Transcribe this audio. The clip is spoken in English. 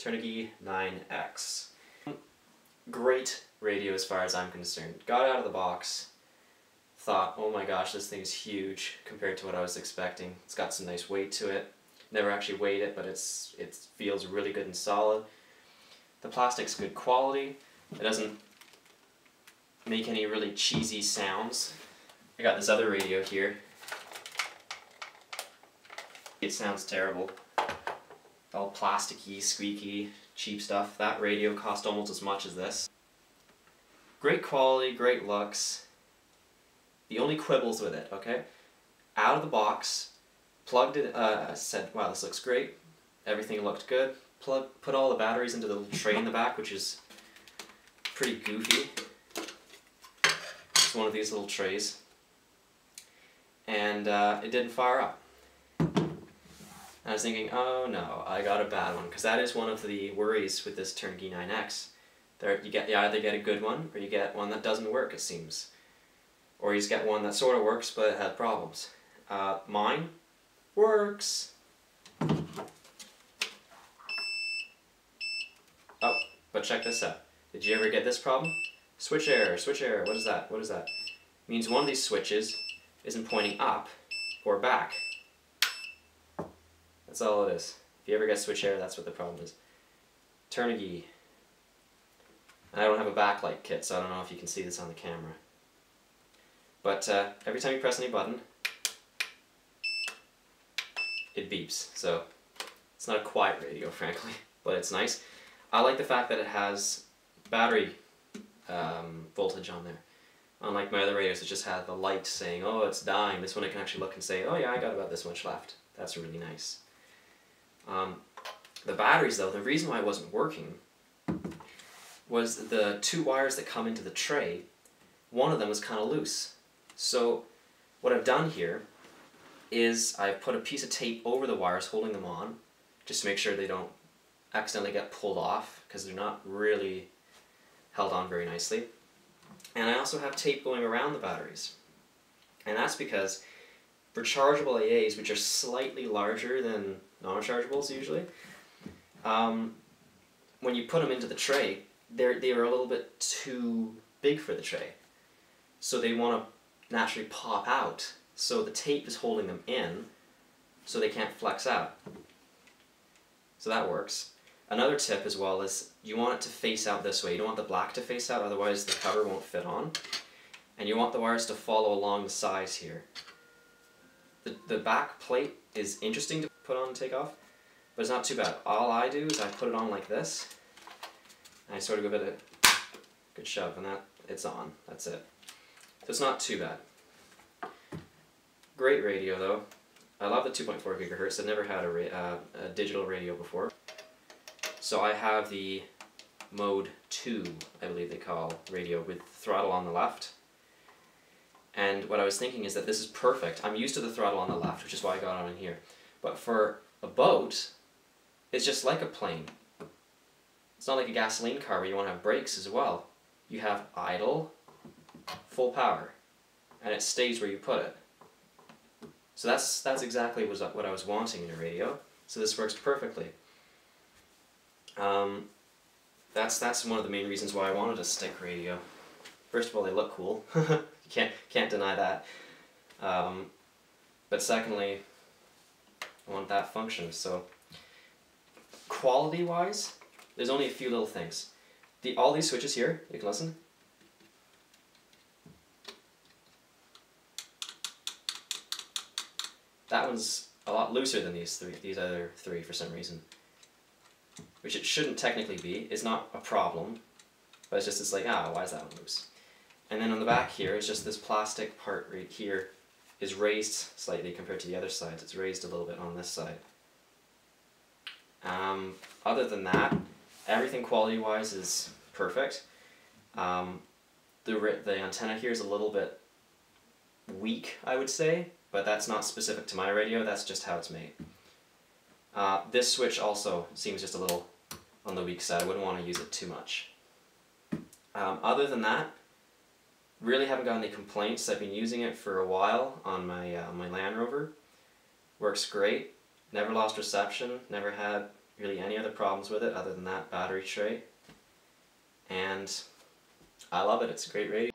Turnigy 9X. Great radio as far as I'm concerned. Got out of the box, thought, oh my gosh, this thing's huge compared to what I was expecting. It's got some nice weight to it. Never actually weighed it, but it feels really good and solid. The plastic's good quality. It doesn't make any really cheesy sounds. I got this other radio here. It sounds terrible. All plasticky, squeaky, cheap stuff. That radio cost almost as much as this. Great quality, great looks. The only quibbles with it, okay? Out of the box, plugged it, said, wow, this looks great. Everything looked good. Put all the batteries into the little tray in the back, which is pretty goofy. It's one of these little trays. And it didn't fire up. I was thinking, oh no, I got a bad one, because that is one of the worries with this Turnigy 9X. You either get a good one, or you get one that doesn't work, it seems. Or you just get one that sort of works, but it had problems. Mine works. Oh, but check this out. Did you ever get this problem? Switch error, switch error, what is that? What is that? It means one of these switches isn't pointing up or back. That's all it is. If you ever get switch error, that's what the problem is. Turnigy. And I don't have a backlight kit, so I don't know if you can see this on the camera. But every time you press any button, it beeps. So it's not a quiet radio, frankly, but it's nice. I like the fact that it has battery voltage on there. Unlike my other radios that just had the light saying, oh, it's dying. This one I can actually look and say, oh yeah, I got about this much left. That's really nice. The batteries though, the reason why it wasn't working was the two wires that come into the tray, one of them was kind of loose. So what I've done here is I've put a piece of tape over the wires holding them on, just to make sure they don't accidentally get pulled off, because they're not really held on very nicely. And I also have tape going around the batteries. And that's because rechargeable AAs, which are slightly larger than non-rechargeables usually, when you put them into the tray, they are a little bit too big for the tray. So they want to naturally pop out. So the tape is holding them in, so they can't flex out. So that works. Another tip as well is you want it to face out this way. You don't want the black to face out, otherwise the cover won't fit on. And you want the wires to follow along the sides here. The back plate is interesting to put on and take off, but it's not too bad. All I do is I put it on like this, and I sort of give it a good shove, and it's on. That's it. So it's not too bad. Great radio though. I love the 2.4 gigahertz. I've never had a digital radio before. So I have the mode 2, I believe they call radio, with throttle on the left. And what I was thinking is that this is perfect. I'm used to the throttle on the left, which is why I got on in here. But for a boat, it's just like a plane. It's not like a gasoline car where you want to have brakes as well. You have idle, full power, and it stays where you put it. So that's exactly what I was wanting in a radio. So this works perfectly. That's one of the main reasons why I wanted a stick radio. First of all, they look cool. You can't deny that. But secondly, I want that function. So quality-wise, there's only a few little things. All these switches here, you can listen. That one's a lot looser than these other three for some reason. Which it shouldn't technically be. It's not a problem, but it's like, why is that one loose? And then on the back here, it's just this plastic part right here is raised slightly compared to the other sides. It's raised a little bit on this side. Other than that, everything quality-wise is perfect. The antenna here is a little bit weak, I would say, but that's not specific to my radio, that's just how it's made. This switch also seems just a little on the weak side. I wouldn't want to use it too much. Other than that, really haven't got any complaints. I've been using it for a while on my Land Rover. Works great. Never lost reception. Never had really any other problems with it other than that battery tray. And I love it. It's a great radio.